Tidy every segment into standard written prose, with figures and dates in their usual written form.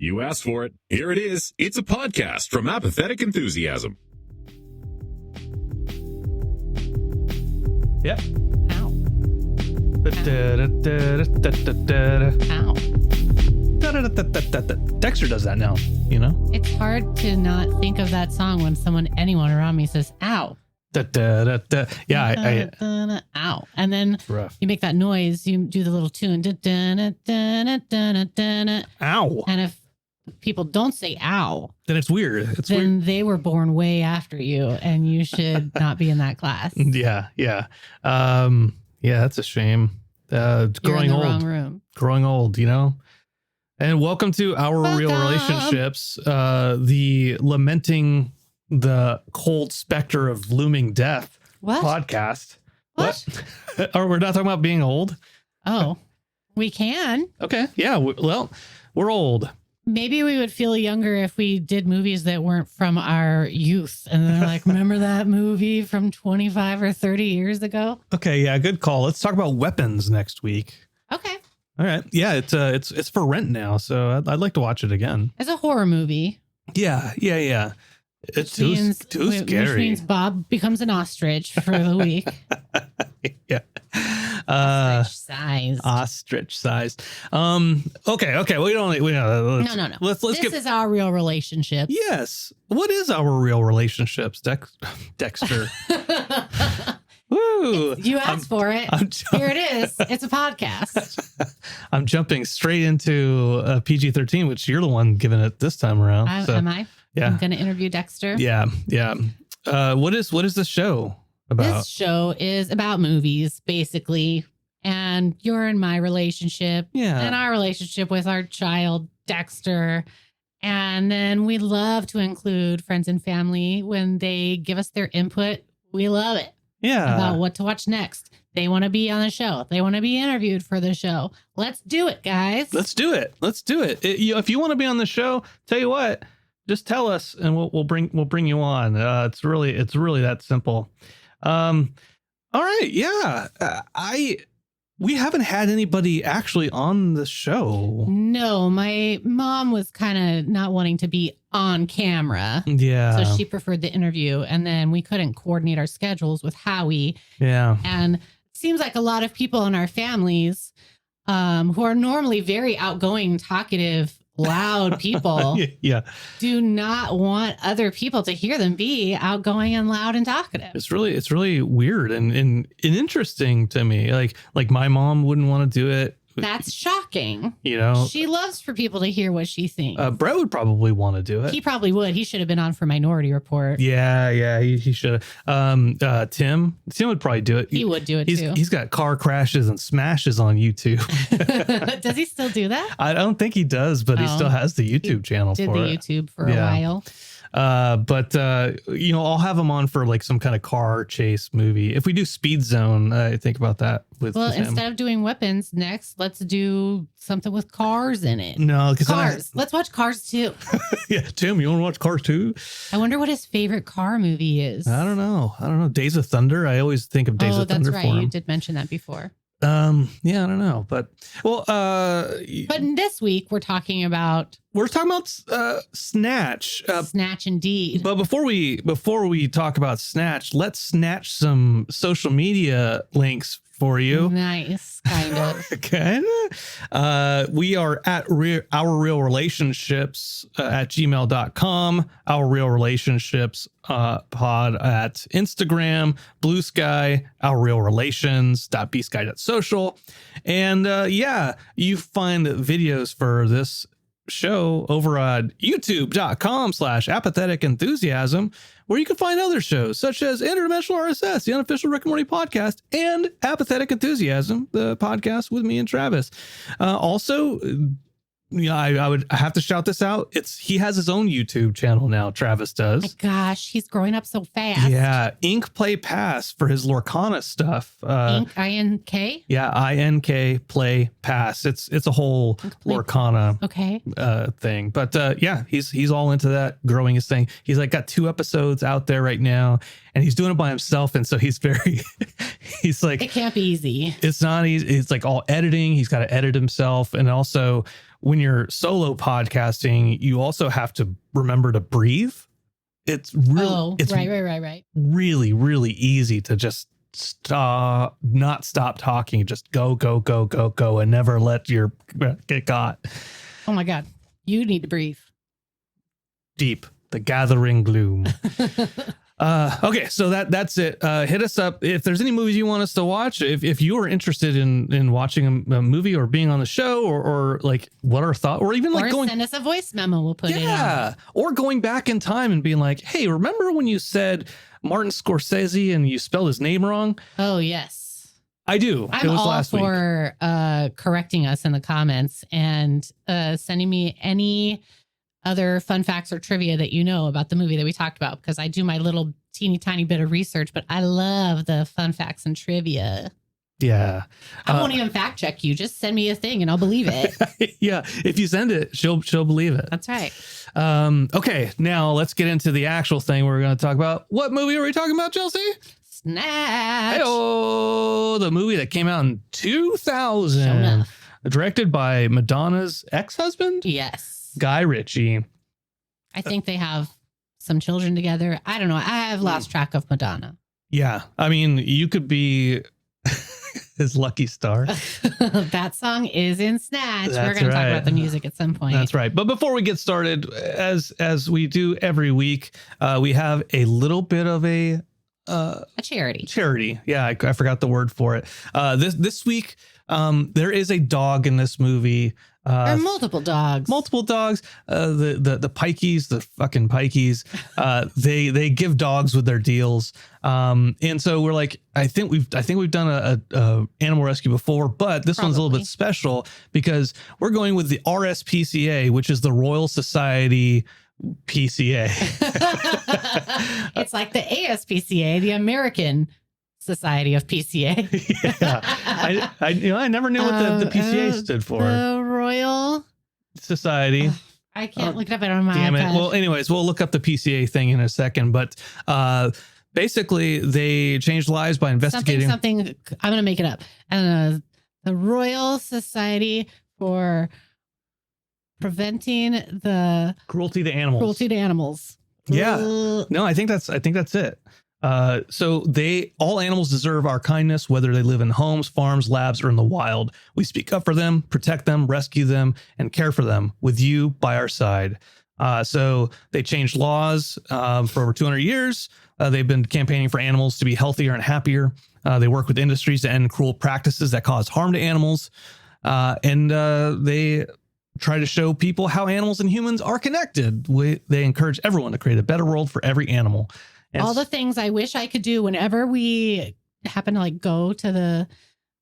You asked for it. Here it is. It's a podcast from Apathetic Enthusiasm. Yep. Ow. Ow. Dexter does that now, you know? It's hard to not think of that song when anyone around me says, ow. Yeah, Ow. And then rough. you make that noise, you do the little tune. Ow. And if people don't say ow, Then it's weird. then they were born way after you and you should not be in that class. Yeah. Yeah, that's a shame. You're Growing in the old. wrong room. Growing old, you know? And welcome to Our Real Relationships, the lamenting the cold specter of looming death podcast. What? Or we're not talking about being old? Oh, we can. Okay. Yeah. Well, we're old. Maybe we would feel younger if we did movies that weren't from our youth. And they're like, remember that movie from 25 or 30 years ago? Okay. Yeah. Good call. Let's talk about weapons next week. Okay. All right. Yeah. It's for rent now. So I'd like to watch it again. It's a horror movie. Yeah. It's too scary. Which means Bob becomes an ostrich for the week. Yeah. Ostrich sized. Okay. We don't. No. Let's This is Our Real Relationships. Yes. What is Our Real Relationships, Dexter? Woo! You asked for it. Here it is. It's a podcast. I'm jumping straight into PG-13, which you're the one giving it this time around. Am I? Yeah. I'm going to interview Dexter. Yeah. What is this show about? This show is about movies, basically, and your and my relationship, and our relationship with our child, Dexter. And then we love to include friends and family when they give us their input. We love it. Yeah. About what to watch next. They want to be on the show. They want to be interviewed for the show. Let's do it, guys. Let's do it. If you want to be on the show, tell you what, just tell us and we'll bring you on. It's really that simple. All right. Yeah. We haven't had anybody actually on the show. No, my mom was kind of not wanting to be on camera. Yeah. So she preferred the interview. And then we couldn't coordinate our schedules with Howie. Yeah. And it seems like a lot of people in our families who are normally very outgoing, talkative, loud people do not want other people to hear them be outgoing and loud and talkative. It's really weird and interesting to me. Like my mom wouldn't want to do it. That's shocking. You know, she loves for people to hear what she thinks. Brett would probably want to do it. He probably would. He should have been on for Minority Report. Yeah, he should have. Tim would probably do it. He would do it too. He's got car crashes and smashes on YouTube. Does he still do that? I don't think he does, but he still has the YouTube channel for it. Did the YouTube for a while. But I'll have him on for like some kind of car chase movie. If we do Speed Zone, I think about that with him. Instead of doing weapons next, let's do something with cars in it. No, because Cars. Let's watch Cars 2. Yeah, Tim, you want to watch Cars 2? I wonder what his favorite car movie is. I don't know. Days of Thunder. I always think of Days of Thunder. Oh, that's right. You did mention that before. I don't know, but this week we're talking about Snatch. Snatch, indeed. But before we talk about Snatch, let's snatch some social media links for you. Nice, kind of. We are at Our Real Relationships at gmail.com, Our Real Relationships pod at Instagram, Bluesky, OurReelRelations.bsky.social. And you find videos for this show over at youtube.com/ApatheticEnthusiasm, where you can find other shows such as Interdimensional RSS, the unofficial Rick and Morty podcast, and Apathetic Enthusiasm, the podcast with me and Travis. Also, I have to shout this out. He has his own YouTube channel now. Travis does. My gosh, he's growing up so fast. Yeah, Ink Play Pass for his Lorcana stuff. Ink, INK. Yeah, INK Play Pass. It's a whole Lorcana thing. But he's all into that, growing his thing. He's got 2 episodes out there right now, and he's doing it by himself. And so he's like, it can't be easy. It's not easy. It's like all editing. He's got to edit himself, and also when you're solo podcasting, you also have to remember to breathe. It's really, right. really, really easy to just not stop talking. Just go, and never let your get caught. Oh my God. You need to breathe. Deep, the gathering gloom. Okay, so that's it. Hit us up if there's any movies you want us to watch. If you are interested in watching a movie or being on the show or like what our thoughts, or even like send us a voice memo. We'll put it on. Or going back in time and being like, hey, remember when you said Martin Scorsese and you spelled his name wrong? Oh yes, I do. I'm all for correcting us in the comments and sending me any other fun facts or trivia that you know about the movie that we talked about, because I do my little teeny tiny bit of research, but I love the fun facts and trivia. Yeah. I won't even fact check you. Just send me a thing and I'll believe it. Yeah. If you send it, she'll believe it. That's right. Okay. Now let's get into the actual thing we're going to talk about. What movie are we talking about, Chelsea? Snatch. Hey-oh, the movie that came out in 2000. Directed by Madonna's ex-husband? Yes. Guy Ritchie. I think they have some children together. I don't know. I have lost track of Madonna. Yeah. I mean, you could be his lucky star. That song is in Snatch. That's We're going to talk about the music at some point. That's right. But before we get started, as we do every week, we have a little bit of a charity. Yeah, I forgot the word for it. This week, there is a dog in this movie. There are multiple dogs. The pikeys, the fucking pikeys, they give dogs with their deals. And so we're like, I think we've done a animal rescue before, but this one's a little bit special because we're going with the RSPCA, which is the Royal Society PCA. It's like the ASPCA, the American Society of PCA. Yeah, I never knew what the PCA stood for. The Royal Society. I can't look it up on my damn iPad. it. Well, anyways, we'll look up the PCA thing in a second, but basically they changed lives by investigating something. I'm going to make it up. The Royal Society for preventing the cruelty to animals. Yeah. No, I think that's it. So all animals deserve our kindness, whether they live in homes, farms, labs, or in the wild. We speak up for them, protect them, rescue them, and care for them with you by our side. So they changed laws for over 200 years. They've been campaigning for animals to be healthier and happier. They work with industries to end cruel practices that cause harm to animals. And they try to show people how animals and humans are connected. They encourage everyone to create a better world for every animal. And all the things I wish I could do whenever we happen to like go to the,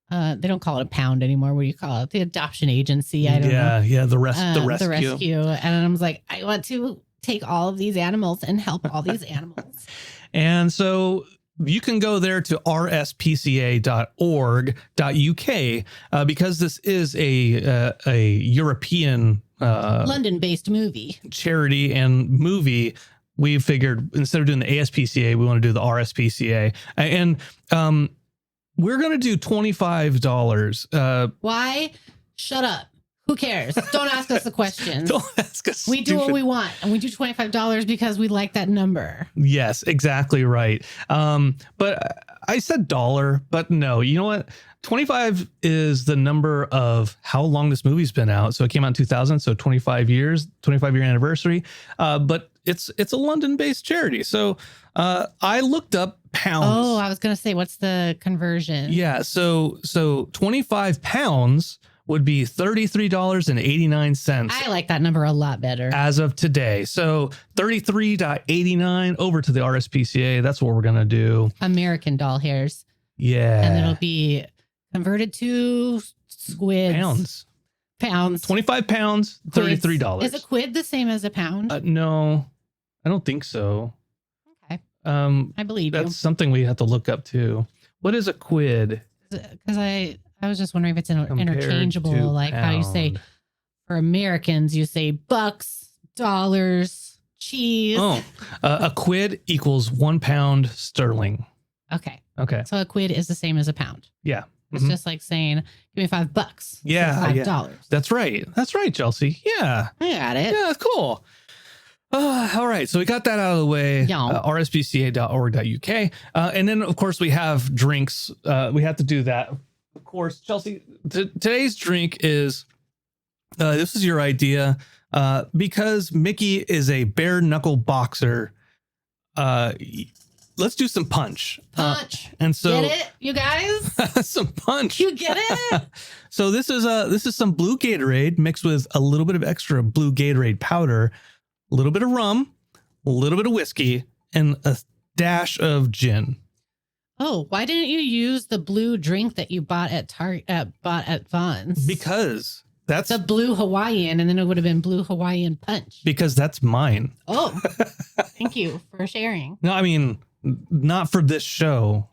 they don't call it a pound anymore. What do you call it? The adoption agency. I don't know. Yeah. The rescue. The rescue. And I was like, I want to take all of these animals and help all these animals. And so you can go there to rspca.org.uk because this is a European London-based movie charity and movie. We figured instead of doing the ASPCA, we want to do the RSPCA. And we're going to do $25. Why? Shut up. Who cares? Don't ask us the questions. Don't ask us. We do what we want. And we do $25 because we like that number. Yes, exactly right. But I said dollar, but no, you know what? 25 is the number of how long this movie's been out. So it came out in 2000. So 25 year anniversary. But it's a London-based charity. So I looked up pounds. Oh, I was going to say, what's the conversion? Yeah. So 25 pounds would be $33.89. I like that number a lot better. As of today. So 33.89 over to the RSPCA. That's what we're going to do. American doll hairs. Yeah. And it'll be converted to squids. Pounds. 25 pounds, $33. Is a quid the same as a pound? No, I don't think so. Okay. I believe that's something we have to look up too. What is a quid? Because I was just wondering if it's interchangeable, like pound. How you say for Americans, you say bucks, dollars, cheese. Oh, a quid equals 1 pound sterling. Okay. Okay. So a quid is the same as a pound. Yeah. It's just like saying, give me $5. Yeah. $5. That's right. That's right, Chelsea. Yeah. I got it. Yeah, cool. All right. So we got that out of the way. RSPCA.org.uk. And then, of course, we have drinks. We have to do that. Of course, Chelsea, today's drink is, this is your idea. Because Mickey is a bare knuckle boxer, let's do some punch. And so get it, you guys? Some punch. You get it? So this is some blue Gatorade mixed with a little bit of extra blue Gatorade powder, a little bit of rum, a little bit of whiskey, and a dash of gin. Oh, why didn't you use the blue drink that you bought at Vaughn's? Because that's the blue Hawaiian, and then it would have been blue Hawaiian punch. Because that's mine. Oh, thank you for sharing. No, I mean, not for this show.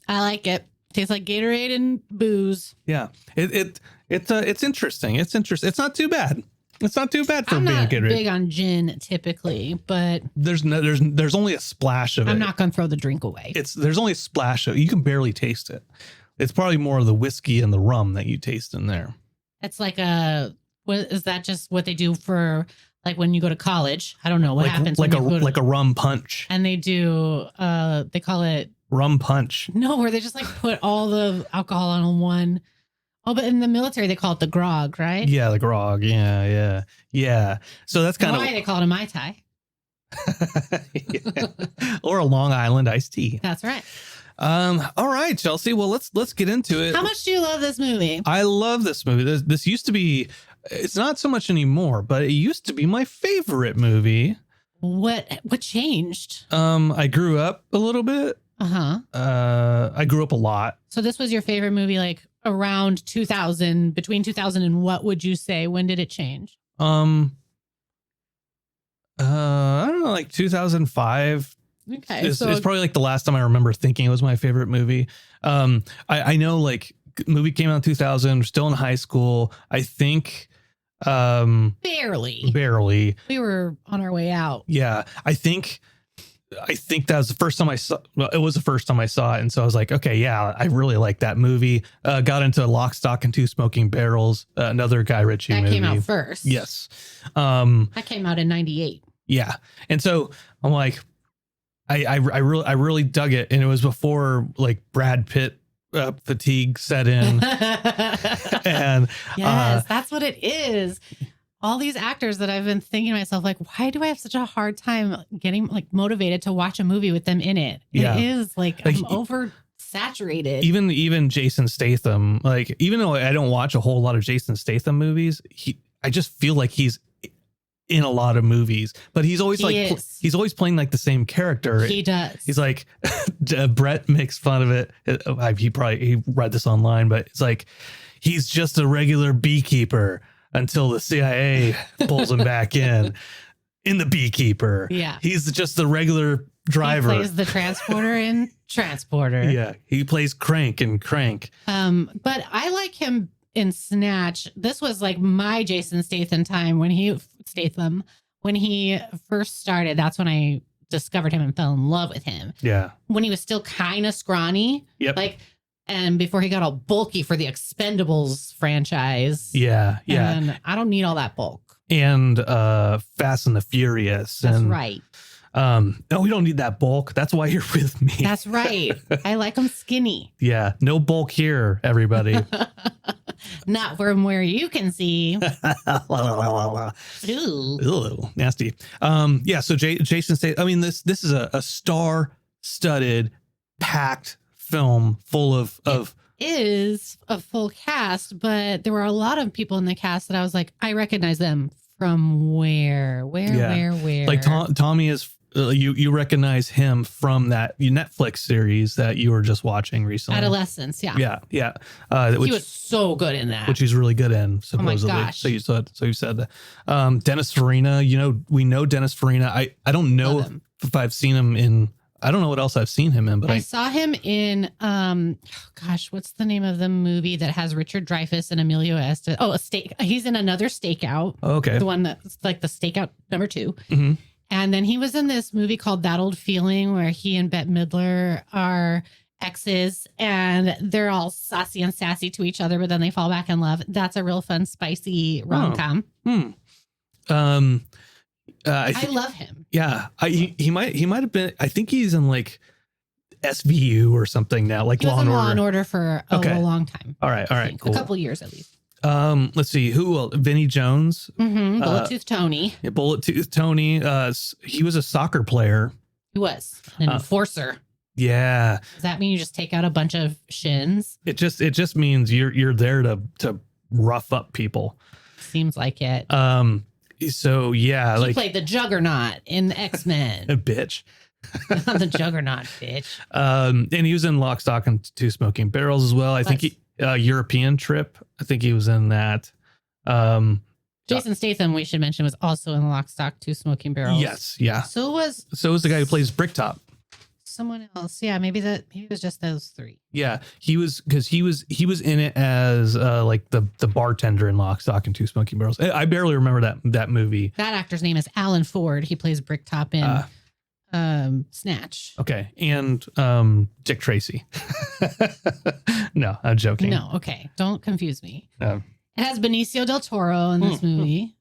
I like it. Tastes like Gatorade and booze. Yeah, it's interesting. It's interesting. It's not too bad. It's not too bad for being Gatorade. I'm not big on gin typically, but there's only a splash of it. I'm not going to throw the drink away. There's only a splash of it. You can barely taste it. It's probably more of the whiskey and the rum that you taste in there. It's like what is that? Just what they do for like when you go to college? I don't know what happens. Like a rum punch. And they do. They call it rum punch. No, where they just like put all the alcohol on one. Oh, but in the military, they call it the grog, right? Yeah, the grog. Yeah. So that's kind of why they call it a Mai Tai. Or a Long Island iced tea. That's right. All right, Chelsea. Well, let's get into it. How much do you love this movie? I love this movie. This used to be, it's not so much anymore, but it used to be my favorite movie. What changed? I grew up a little bit. I grew up a lot. So this was your favorite movie, like around 2000, between 2000 and what would you say? When did it change? I don't know, like 2005. Okay. It's probably like the last time I remember thinking it was my favorite movie. I know like movie came out in 2000, still in high school. I think barely. We were on our way out. Yeah. I think that was the first time I saw. Well, it was the first time I saw it, and so I was like, okay, yeah, I really like that movie. Got into Lock, Stock, and Two Smoking Barrels, another Guy Ritchie movie. That came out first. Yes. That came out in 98. Yeah, and so I'm like, I really dug it, and it was before like Brad Pitt fatigue set in. And yes, that's what it is. All these actors that I've been thinking to myself, like, why do I have such a hard time getting like motivated to watch a movie with them in it? Yeah. It is like I'm oversaturated. Even Jason Statham, like, even though I don't watch a whole lot of Jason Statham movies, I just feel like he's in a lot of movies, but he's always he's always playing like the same character. He does. He's like, Brett makes fun of it. He read this online, but it's like, he's just a regular beekeeper until the CIA pulls him back in the Beekeeper. Yeah. He's just the regular driver. He plays the transporter in Transporter. Yeah. He plays Crank in Crank. But I like him in Snatch. This was like my Jason Statham time when he first started. That's when I discovered him and fell in love with him. Yeah. When he was still kind of scrawny. Yep. And before he got all bulky for the Expendables franchise. Yeah. And I don't need all that bulk. And Fast and the Furious. That's right. No, we don't need that bulk. That's why you're with me. That's right. I like them skinny. Yeah. No bulk here, everybody. Not from where you can see. Ooh, nasty. Yeah. So Jason Statham. I mean, this is a star-studded, packed film full of is a full cast, but there were a lot of people in the cast that I was like, I recognize them from where? Like Tommy is. You recognize him from that Netflix series that you were just watching recently. Adolescence, yeah. Yeah. He was so good in that. Which he's really good in, supposedly. Oh my gosh. So you said that. Dennis Farina, we know Dennis Farina. I don't know if I've seen him in. I don't know what else I've seen him in, but I saw him in what's the name of the movie that has Richard Dreyfuss and Emilio Estevez? Oh, he's in another Stakeout. Okay. The one that's like the Stakeout number 2. Mm-hmm. And then he was in this movie called That Old Feeling where he and Bette Midler are, exes, and they're all saucy and sassy to each other, but then they fall back in love. That's a real fun, spicy rom-com. I love him. Yeah, he might have been. I think he's in like SVU or something now, like he was in Law and Order for a long time. All right, cool. A couple years at least. Let's see who else. Vinnie Jones, Bullet Tooth Tony. Yeah, Bullet Tooth Tony. He was a soccer player. He was an enforcer. Yeah. Does that mean you just take out a bunch of shins? It just means you're there to rough up people. Seems like it. So yeah, he played the Juggernaut in the X-Men. A bitch. The Juggernaut, bitch. And he was in Lock, Stock, and Two Smoking Barrels as well. I think European Trip. I think he was in that. Jason Statham, we should mention, was also in Lock, Stock, Two Smoking Barrels. Yes, yeah. So was the guy who plays Bricktop. Someone else. Yeah, maybe it was just those three. Yeah, he was in it as like the bartender in Lock, Stock, and Two Smoking Barrels. I barely remember that movie. That actor's name is Alan Ford. He plays Bricktop in Snatch. Okay, and Dick Tracy. No, I'm joking. No, okay, don't confuse me. It has Benicio del Toro in this movie.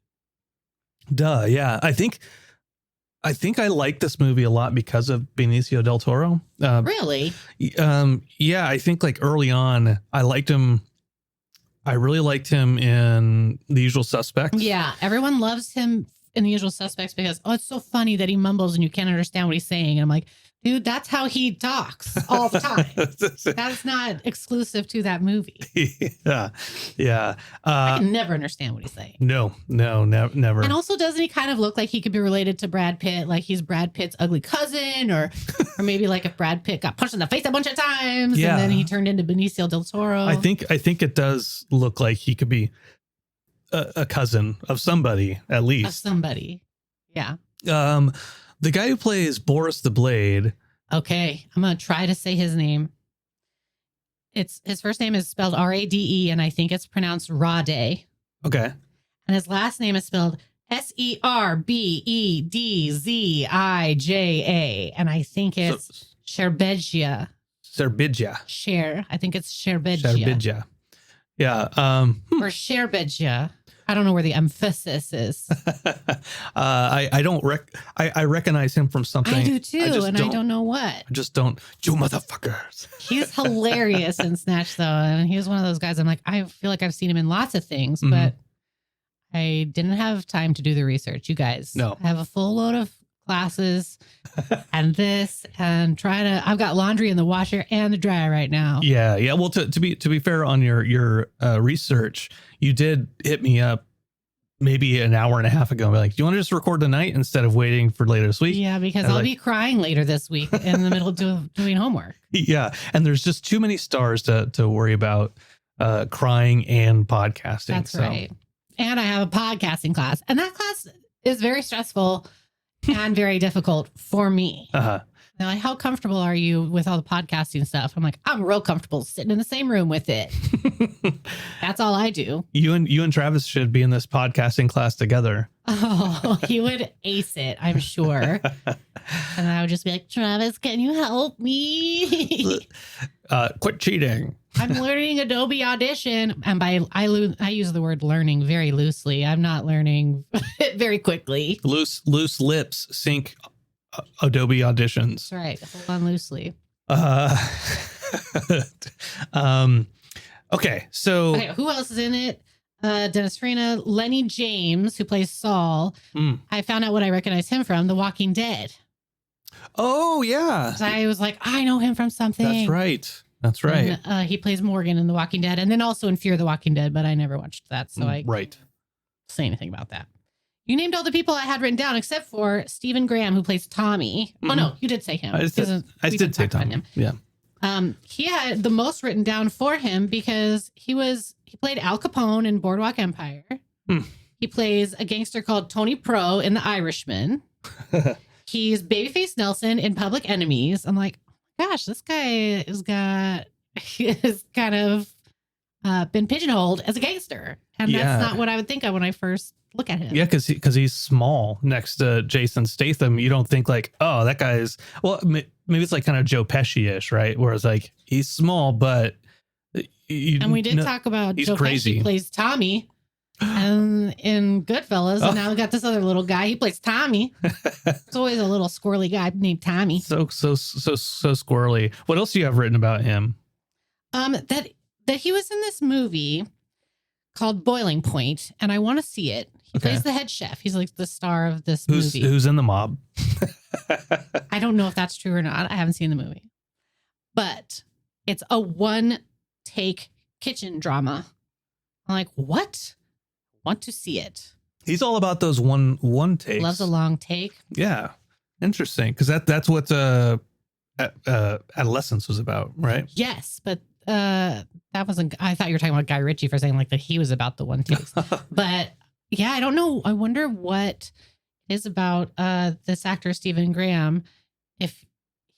Duh, yeah. I think I like this movie a lot because of Benicio del Toro. Really? Yeah, I think like early on, I liked him. I really liked him in The Usual Suspects. Yeah, everyone loves him in The Usual Suspects because, it's so funny that he mumbles and you can't understand what he's saying. And I'm like, dude, that's how he talks all the time. That's not exclusive to that movie. Yeah. I can never understand what he's saying. No, never. And also, doesn't he kind of look like he could be related to Brad Pitt? Like he's Brad Pitt's ugly cousin, or maybe like if Brad Pitt got punched in the face a bunch of times and then he turned into Benicio del Toro. I think it does look like he could be a cousin of somebody, at least. Of somebody. Yeah. The guy who plays Boris the Blade. Okay, I'm going to try to say his name. His first name is spelled Rade, and I think it's pronounced Rade. Okay. And his last name is spelled Serbedzija, and I think it's Sherbedzia. Serbedzia. I think it's Sherbedzia. Yeah. Or Sherbedzia. I don't know where the emphasis is. I recognize him from something. I do too, I don't know what. I just don't. You motherfuckers. He's hilarious in Snatch, though, and he's one of those guys. I'm like, I feel like I've seen him in lots of things, but I didn't have time to do the research. You guys, no, I have a full load of classes and this, and I've got laundry in the washer and the dryer right now. Yeah. Well, to be fair on your research, you did hit me up maybe an hour and a half ago. Like, do you want to just record tonight instead of waiting for later this week? Yeah, because I'll be crying later this week in the middle of doing homework. Yeah, and there's just too many stars to worry about crying and podcasting. That's right. And I have a podcasting class, and that class is very stressful and very difficult for me. They're like, how comfortable are you with all the podcasting stuff? I'm like, I'm real comfortable sitting in the same room with it. That's all I do. You and Travis should be in this podcasting class together. Oh, he would ace it, I'm sure. And I would just be like, Travis, can you help me? Quit cheating. I'm learning Adobe Audition. And I use the word learning very loosely. I'm not learning it very quickly. Loose lips sink Adobe Auditions. That's right. Hold on loosely. Okay, so who else is in it? Dennis Farina, Lenny James, who plays Saul. I found out what I recognize him from, The Walking Dead. Oh yeah. So I was like, I know him from something. That's right. And, he plays Morgan in The Walking Dead, and then also in Fear the Walking Dead, but I never watched that, so I can't say anything about that. You named all the people I had written down except for Stephen Graham, who plays Tommy. Oh, no, you did say him. I did say Tommy. Yeah. He had the most written down for him because he played Al Capone in Boardwalk Empire. He plays a gangster called Tony Pro in The Irishman. He's Babyface Nelson in Public Enemies. I'm like, gosh, this guy is kind of been pigeonholed as a gangster. And that's not what I would think of when I first look at him. Yeah, because he's small next to Jason Statham. You don't think like, oh, that guy's, well, maybe it's like kind of Joe Pesci-ish, right? Whereas like He's small, but and we did talk about he's Joe crazy. Pesci plays Tommy in Goodfellas, and now we got this other little guy. He plays Tommy. It's always a little squirrely guy named Tommy. So squirrely. What else do you have written about him? That he was in this movie called Boiling Point, and I want to see it. He plays the head chef. He's like the star of this movie. Who's in the mob? I don't know if that's true or not. I haven't seen the movie, but it's a one-take kitchen drama. I'm like, what? Want to see it. He's all about those one takes. Loves a long take. Yeah, interesting, because that's what Adolescence was about, right? Yes, but that wasn't. I thought you were talking about Guy Ritchie for saying like that he was about the one takes. But yeah, I don't know. I wonder what is about this actor Stephen Graham, if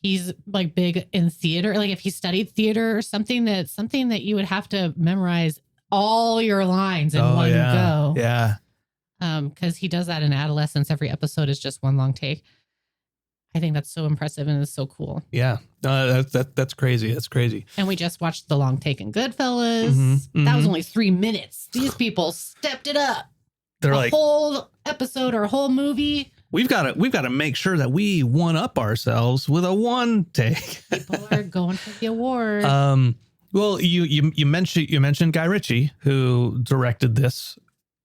he's like big in theater, like if he studied theater or something that you would have to memorize all your lines in one go. Yeah. Because he does that in Adolescence. Every episode is just one long take. I think that's so impressive and it's so cool. Yeah. That's crazy. That's crazy. And we just watched the long take in Goodfellas. That was only 3 minutes. These people stepped it up. They're a like whole episode or a whole movie. We've got to make sure that we one up ourselves with a one take. People are going for the award. Well, you mentioned Guy Ritchie, who directed this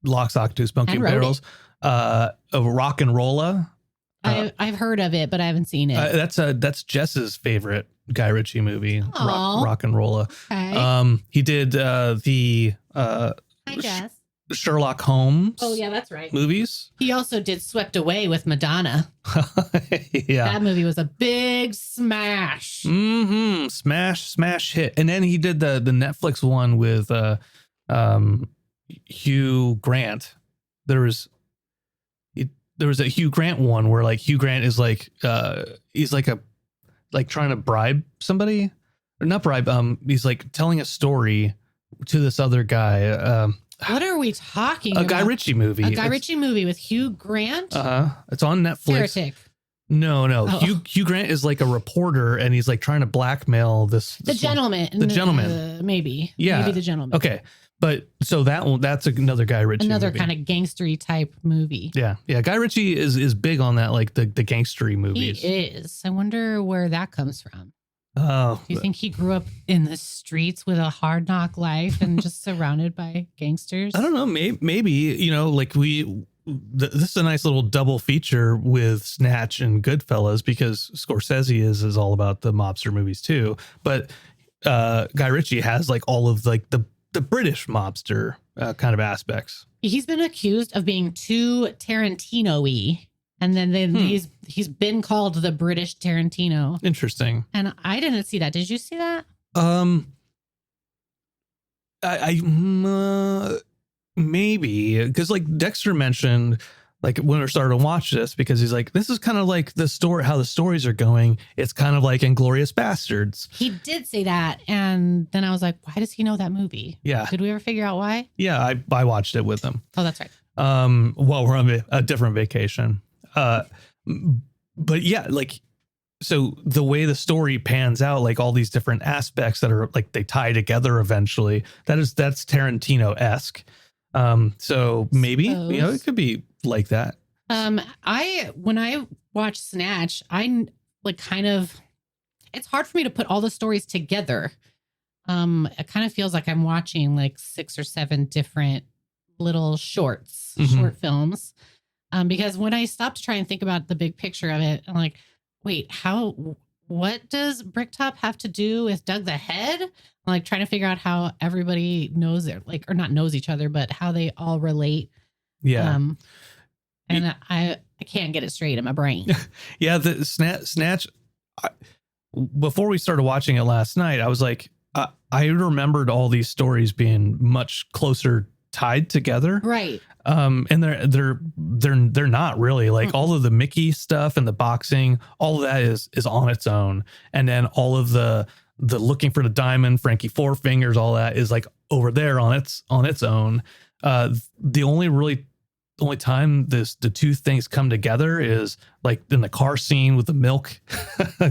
Lock, Stock, Two Smoking Barrels, Rock and Rolla. I've heard of it, but I haven't seen it. That's Jess's favorite Guy Ritchie movie, Aww. Rock and Rolla. Okay. He did the I guess Sherlock Holmes. Oh yeah, that's right. Movies. He also did Swept Away with Madonna. Yeah, that movie was a big smash. Smash hit. And then he did the Netflix one with Hugh Grant. There was a Hugh Grant one where like Hugh Grant is like he's like trying to bribe somebody, or not bribe. He's like telling a story to this other guy. What are we talking about? A Guy Ritchie movie. A Guy Ritchie movie with Hugh Grant? It's on Netflix. Heretic. No. Oh. Hugh Grant is like a reporter and he's like trying to blackmail this gentleman. The gentleman. Maybe. Yeah. Maybe the gentleman. Okay. But so that's another Guy Ritchie Another movie. kind of gangstery type movie. Yeah. Guy Ritchie is big on that, like the gangstery movies. He is. I wonder where that comes from. Oh. Do you think he grew up in the streets with a hard knock life and just surrounded by gangsters? I don't know. Maybe like this is a nice little double feature with Snatch and Goodfellas, because Scorsese is all about the mobster movies too. But Guy Ritchie has like all of like the British mobster kind of aspects. He's been accused of being too Tarantino-y. And then he's been called the British Tarantino. Interesting. And I didn't see that. Did you see that? I maybe, because like Dexter mentioned, like when we started to watch this, because he's like, this is kind of like the story, how the stories are going. It's kind of like Inglourious Bastards. He did say that. And then I was like, why does he know that movie? Yeah. Did we ever figure out why? Yeah, I watched it with him. Oh, that's right. While we're on a different vacation. But yeah, like, so the way the story pans out, like all these different aspects that are like, they tie together eventually, that's Tarantino-esque. So maybe, it could be like that. When I watch Snatch, I like kind of, it's hard for me to put all the stories together. It kind of feels like I'm watching like 6 or 7 different little short films. Because when I stopped to try and think about the big picture of it, I'm like, wait, what does Bricktop have to do with Doug the Head? I'm like trying to figure out how everybody knows it, like, or not knows each other, but how they all relate. Yeah. And I can't get it straight in my brain. Yeah. The Snatch, before we started watching it last night, I was like, I remembered all these stories being much closer tied together. Right. And they're not really, like all of the Mickey stuff and the boxing, all of that is on its own. And then all of the looking for the diamond, Frankie Four Fingers, all that is like over there on its own. The only really only time the two things come together is like in the car scene with the milk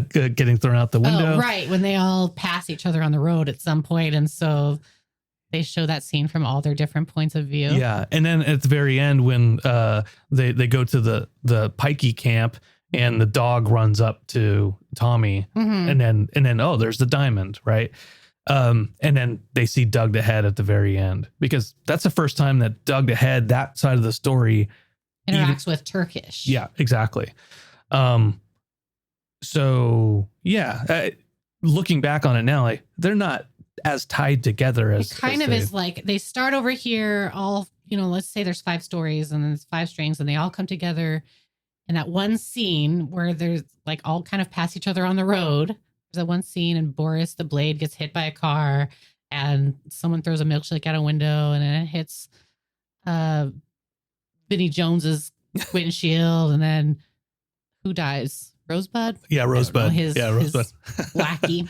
getting thrown out the window. Oh, right. When they all pass each other on the road at some point, and so they show that scene from all their different points of view. Yeah. And then at the very end, when they go to the pikey camp and the dog runs up to Tommy, and then, oh, there's the diamond, right? And then they see Doug the Head at the very end, because that's the first time that Doug the Head, that side of the story, interacts with Turkish. Yeah, exactly. So yeah, looking back on it now, like they're not as tied together as it kind of is. Like they start over here, all, let's say there's 5 stories and there's 5 strings, and they all come together in that one scene where there's like all kind of pass each other on the road. There's that one scene, and Boris the Blade gets hit by a car, and someone throws a milkshake out a window, and then it hits Vinnie Jones's windshield, and then who dies? Rosebud? Yeah, Rosebud. Rosebud. His lackey.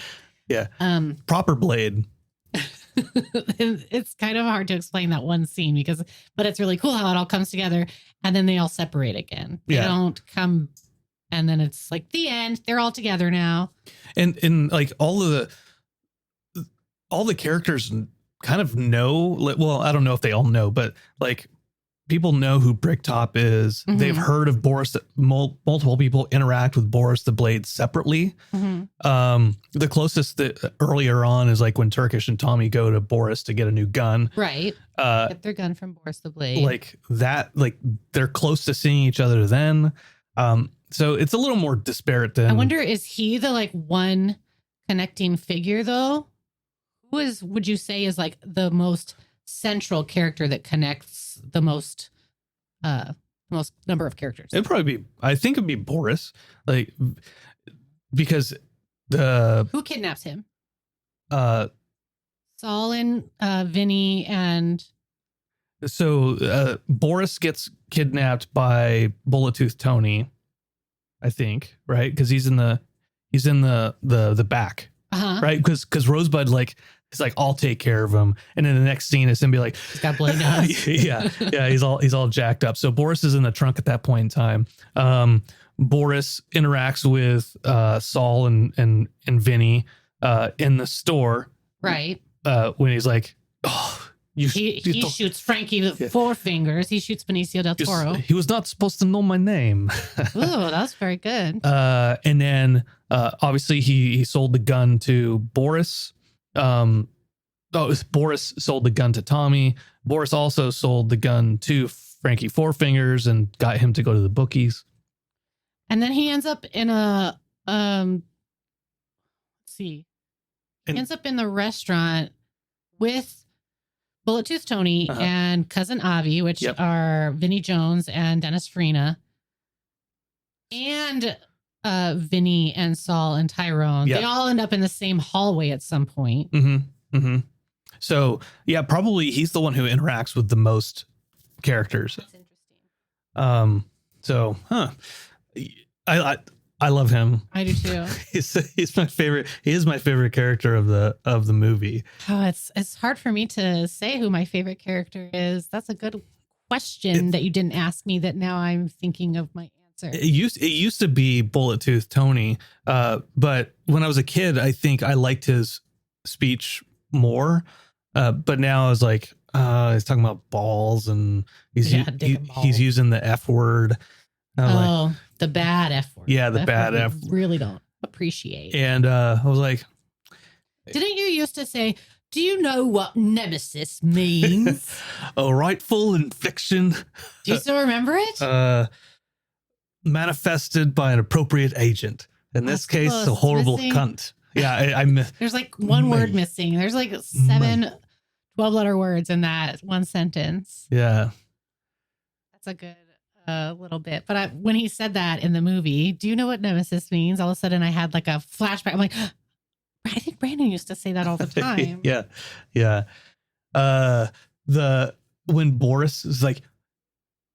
Yeah. Proper Blade. It's kind of hard to explain that one scene but it's really cool how it all comes together, and then they all separate again. They don't come, and then it's like the end. They're all together now. And like all the characters kind of know, well, I don't know if they all know, but like people know who Bricktop is. Mm-hmm. They've heard of Boris. Multiple people interact with Boris the Blade separately. Mm-hmm. The closest earlier on is like when Turkish and Tommy go to Boris to get a new gun. Right. Get their gun from Boris the Blade. Like that, like they're close to seeing each other then. So it's a little more disparate than. I wonder, is he the like one connecting figure though? Who would you say is like the most central character that connects the most number of characters? It'd probably be, I think it'd be Boris, like, because who kidnaps him? Saul and Vinny, and so Boris gets kidnapped by Bullet Tooth Tony, I think, right? Because he's in the back, right? Because Rosebud he's like, I'll take care of him. And then the next scene is him be like, he's got bloody nose. yeah. He's all jacked up. So Boris is in the trunk at that point in time. Boris interacts with Saul and Vinny in the store. Right. When he's like, oh, he shoots Frankie with 4 fingers. He shoots Benicio del Toro. He was not supposed to know my name. Oh, that was very good. And then obviously he sold the gun to Boris. Boris sold the gun to Tommy. Boris also sold the gun to Frankie Four Fingers and got him to go to the bookies. And then he ends up in a he ends up in the restaurant with Bullet Tooth Tony and Cousin Avi, which are Vinnie Jones and Dennis Farina, and Vinny and Saul and Tyrone. They all end up in the same hallway at some point. Mm-hmm. Mm-hmm. So yeah, probably he's the one who interacts with the most characters. That's interesting. So I love him. I do too. he's my favorite. He is my favorite character of the movie. Oh, it's hard for me to say who my favorite character is. That's a good question that you didn't ask me, that now I'm thinking of my answer. It used to be Bullet Tooth Tony, but when I was a kid, I think I liked his speech more. But now I was like, he's talking about balls, and he's using the F word. Like, the bad F word. Yeah, the bad F. Really don't appreciate. And I was like, didn't you used to say, do you know what nemesis means? A rightful infliction. Do you still remember it? Manifested by an appropriate agent. In this case, a horrible cunt. Yeah, there's like one word missing. There's like 7 12-letter words in that one sentence. Yeah. That's a good little bit. But when he said that in the movie, do you know what nemesis means? All of a sudden I had like a flashback. I'm like, I think Brandon used to say that all the time. Yeah. When Boris is like,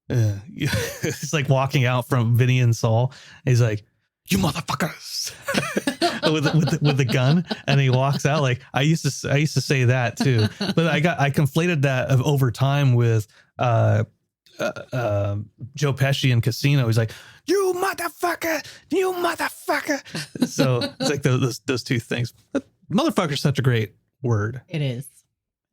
he's like walking out from Vinny and Saul. He's like, you motherfuckers, with the gun, and he walks out. Like I used to say that too, but I conflated that over time with Joe Pesci in Casino. He's like, you motherfucker. So it's like those two things. But motherfucker's such a great word. It is. It's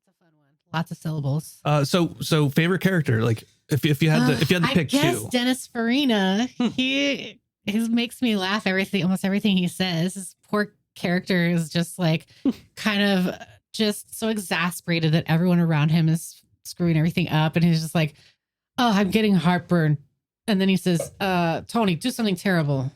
a fun one. Lots of syllables. So favorite character, like if you had to pick two. I guess Dennis Farina. He makes me laugh almost everything he says. His poor character is just like kind of just so exasperated that everyone around him is screwing everything up, and he's just like, oh, I'm getting heartburn. And then he says, Tony, do something terrible.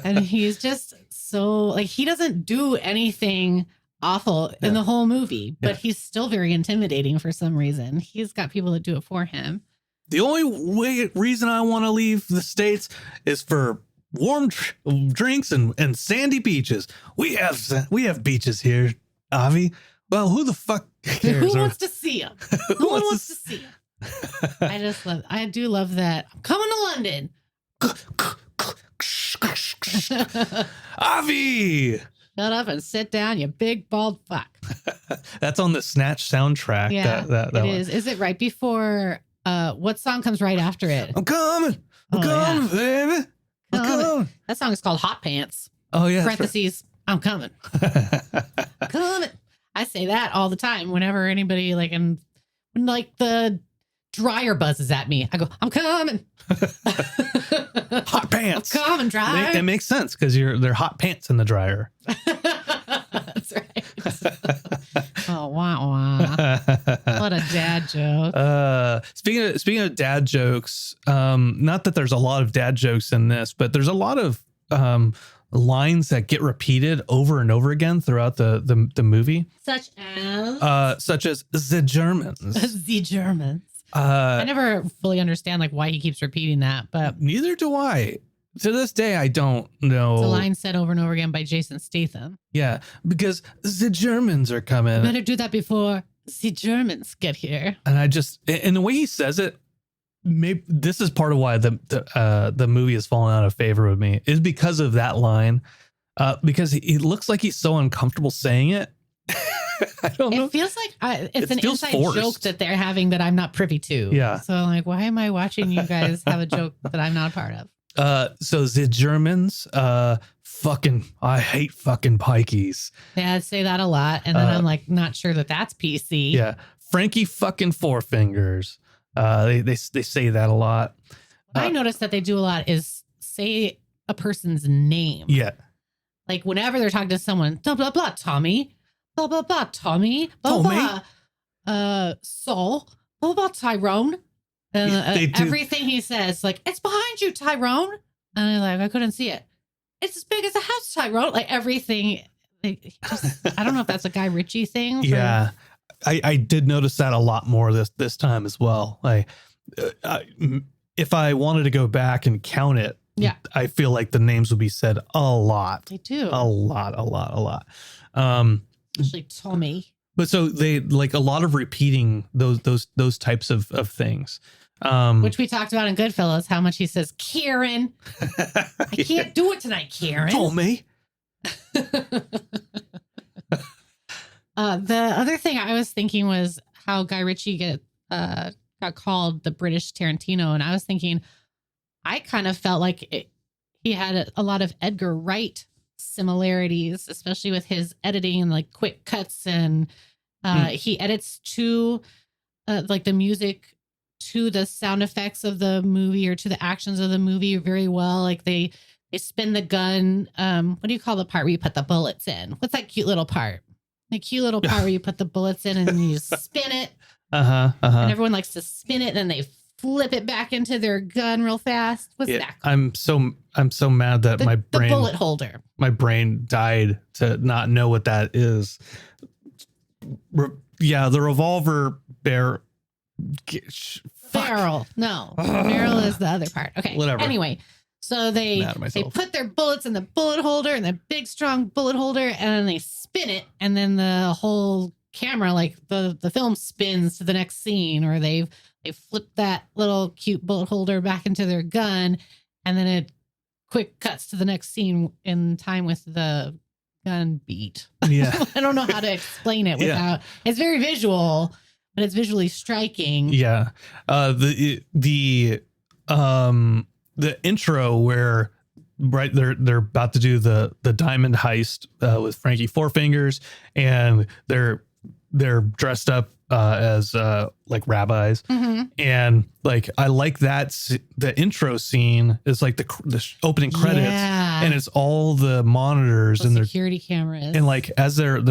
And he's just so like, he doesn't do anything awful in the whole movie, but he's still very intimidating for some reason. He's got people that do it for him. The only reason I want to leave the States is for warm drinks and sandy beaches. We have beaches here, Avi. Well, who the fuck cares? Who wants to see them? No one wants to see them. I do love that. I'm coming to London. Avi! Shut up and sit down, you big bald fuck. That's on the Snatch soundtrack. Yeah, that it is. Is it right before? What song comes right after it? I'm coming, baby. I'm coming. That song is called Hot Pants. Oh yeah. Parentheses. Right. I'm coming. Coming. I say that all the time whenever anybody when the dryer buzzes at me, I go, I'm coming. Hot pants. I'm coming, dryer. That makes sense because they're hot pants in the dryer. That's right. Oh, wah. What a dad joke. Speaking of dad jokes, not that there's a lot of dad jokes in this, but there's a lot of lines that get repeated over and over again throughout the movie. Such as the Germans. The Germans. I never fully understand why he keeps repeating that, but neither do I. To this day, I don't know. It's a line said over and over again by Jason Statham. Yeah, because the Germans are coming. You better do that before the Germans get here. And and the way he says it, maybe this is part of why the movie has fallen out of favor with me, is because of that line. Because he looks like he's so uncomfortable saying it. I don't know. It feels like it's an inside joke that they're having that I'm not privy to. Yeah. So I'm like, why am I watching you guys have a joke that I'm not a part of? So the Germans, I hate fucking pikeys. Yeah, I say that a lot. And then I'm not sure that that's PC. Yeah. Frankie fucking Four Fingers. They say that a lot. What I noticed that they do a lot is say a person's name. Yeah. Like whenever they're talking to someone, blah, blah, blah, Tommy. Blah, blah, blah, Tommy. Blah, blah, Saul. Blah, blah, Tyrone. And everything he says, it's behind you, Tyrone. And I'm I couldn't see it. It's as big as a house, Tyrone. Everything. I don't know if that's a Guy Ritchie thing. Yeah. I did notice that a lot more this time as well. If I wanted to go back and count it, yeah, I feel like the names would be said a lot. They do. A lot. Especially Tommy. But so they a lot of repeating those types of things. Which we talked about in Goodfellas, how much he says, Kieran. I can't do it tonight, Kieran. Tommy. The other thing I was thinking was how Guy Ritchie got called the British Tarantino. And I was thinking, I kind of felt like he had a lot of Edgar Wright similarities, especially with his editing and quick cuts. And he edits to the music to the sound effects of the movie or to the actions of the movie very well. They spin the gun. What do you call the part where you put the bullets in? What's that cute little part? The cute little part where you put the bullets in and then you spin it. And everyone likes to spin it and then they flip it back into their gun real fast. What's that called? I'm so mad that the bullet holder. My brain died to not know what that is. The revolver barrel. No, barrel is the other part. Okay. Whatever. Anyway, so they put their bullets in the bullet holder and the big strong bullet holder, and then they spin it, and then the whole camera, the film spins to the next scene, or they flip that little cute bullet holder back into their gun, and then it quick cuts to the next scene in time with the gun beat. Yeah. I don't know how to explain it without. It's very visual. but it's visually striking. Yeah. The intro where they're about to do the diamond heist with Frankie Four Fingers, and they're dressed up as like rabbis, and like I like that the intro scene is like the opening credits, and it's all the monitors and their security cameras, and like as they're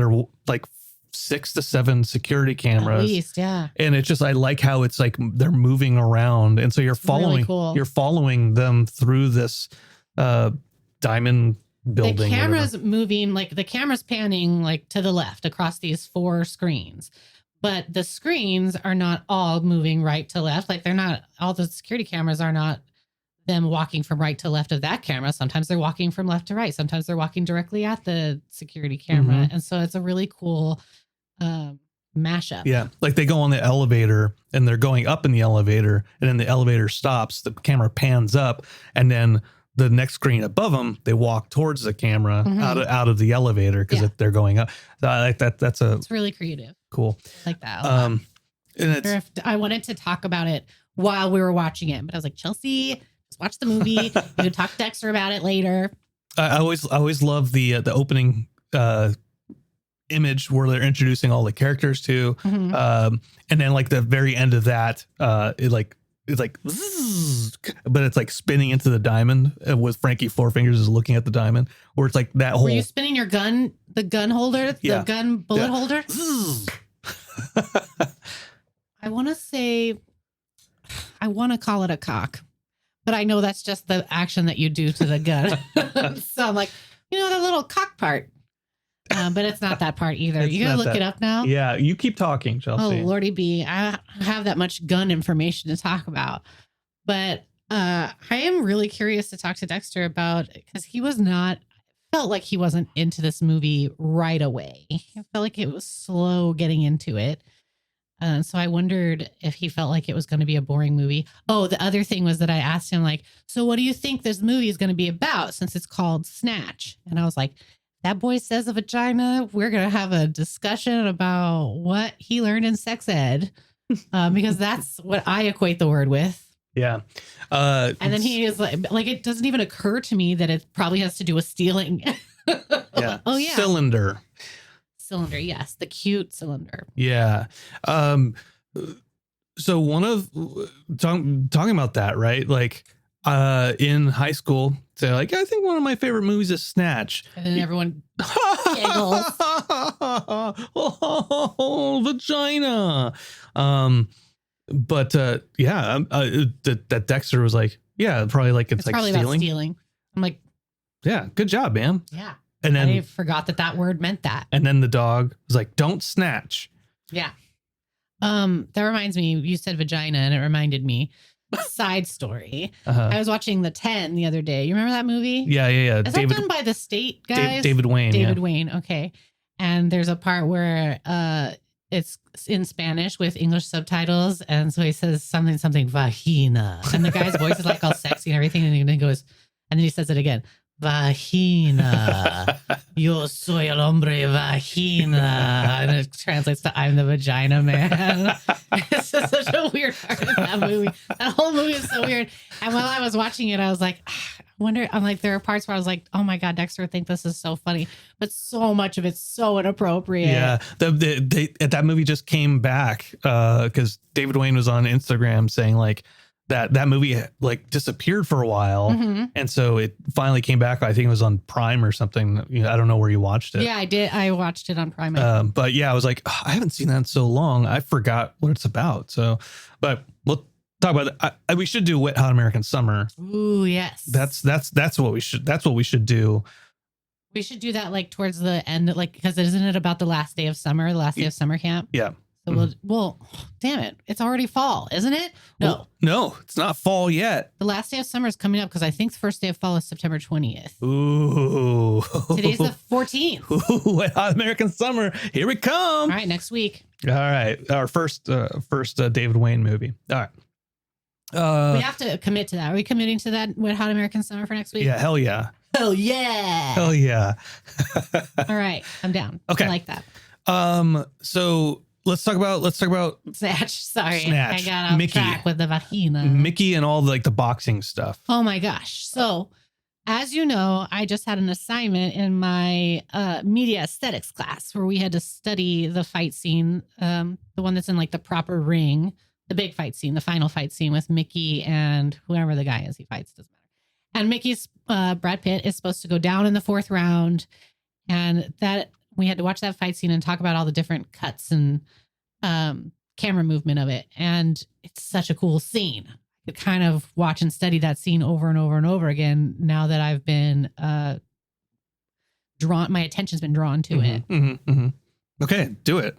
like 6 to 7 security cameras, at least, yeah. And it's just I like how it's like they're moving around, and so you're following you're following them through this diamond building. The camera's moving, like the camera's panning like to the left across these 4 screens, but the screens are not all moving right to left. Like they're not, all the security cameras are not them walking from right to left of that camera. Sometimes they're walking from left to right. Sometimes they're walking directly at the security camera. And so it's a really cool mashup. Yeah. Like they go on the elevator and they're going up in the elevator, and then the elevator stops, the camera pans up, and then the next screen above them, they walk towards the camera out of the elevator because they're going up. So I like that. It's really creative. Cool. I like that. And I wanted to talk about it while we were watching it, but I was like, Chelsea, just watch the movie. You can talk to Dexter about it later. I always love the opening image where they're introducing all the characters to, and then like the very end of that, it's like zzz, but it's like spinning into the diamond with Frankie Four Fingers is looking at the diamond, where it's like that whole. Were you spinning your gun, the gun holder, the gun bullet holder? I want to call it a cock, but I know that's just the action that you do to the gun. So I'm like, the little cock part. But it's not that part either. You gotta look it up now. Yeah, you keep talking, Chelsea. Oh, Lordy B. I don't have that much gun information to talk about. But I am really curious to talk to Dexter about, because felt like he wasn't into this movie right away. I felt like it was slow getting into it. So I wondered if he felt like it was going to be a boring movie. Oh, the other thing was that I asked him, like, so what do you think this movie is going to be about, since it's called Snatch? And I was like, that boy says a vagina. We're going to have a discussion about what he learned in sex ed, because that's what I equate the word with. Yeah. And then he is like, it doesn't even occur to me that it probably has to do with stealing. Yeah. Oh, yeah. Cylinder. Yes. The cute cylinder. Yeah. So talking about that, right? Like, in high school, say like, I think one of my favorite movies is Snatch. And then everyone giggles. Oh, vagina. But that Dexter was like, yeah, probably like it's like probably stealing. About stealing. I'm like, yeah, good job, man. Yeah. And then I forgot that word meant that. And then the dog was like, don't snatch. Yeah. That reminds me, you said vagina, and it reminded me. Side story. I was watching The 10 the other day. You remember that movie? Yeah. Is that done by the state guys? David Wayne. David Wayne. Okay. And there's a part where it's in Spanish with English subtitles, and so he says something vagina, and the guy's voice is like all sexy and everything, and then he goes, and then he says it again. Vagina. Yo soy el hombre vagina. And it translates to I'm the vagina man. It's just such a weird part of that movie. That whole movie is so weird. And while I was watching it, I was like, there are parts where I was like, oh my God, Dexter would think this is so funny. But so much of it's so inappropriate. Yeah. That movie just came back because David Wayne was on Instagram saying like, that movie like disappeared for a while, and so it finally came back. I think it was on Prime or something. I don't know where you watched it. Yeah, I did. I watched it on Prime. But yeah, I was like, I haven't seen that in so long. I forgot what it's about. So, but we'll talk about it. We should do Wet Hot American Summer. Ooh, yes. That's what we should. That's what we should do. We should do that like towards the end, like, because isn't it about the last day of summer of summer camp? Yeah. So well, damn it. It's already fall, isn't it? No, it's not fall yet. The last day of summer is coming up because I think the first day of fall is September 20th. Ooh. Today's the 14th. Ooh, Wet Hot American Summer. Here we come. All right, next week. All right. Our first David Wayne movie. All right. We have to commit to that. Are we committing to that Wet Hot American Summer for next week? Yeah, hell yeah. Hell yeah. Hell yeah. All right. I'm down. Okay. I like that. So let's talk about Snatch. Sorry, Snatch. I got off track with the vagina. Mickey and all the boxing stuff. Oh my gosh! So, as you know, I just had an assignment in my media aesthetics class where we had to study the fight scene, the one that's in like the proper ring, the big fight scene, the final fight scene with Mickey and whoever the guy is he fights, doesn't matter. And Mickey's Brad Pitt is supposed to go down in the 4th round, and that we had to watch that fight scene and talk about all the different cuts and camera movement of it. And it's such a cool scene. I could kind of watch and study that scene over and over and over again now that I've been my attention's been drawn to it. Mm-hmm, mm-hmm. Okay, do it.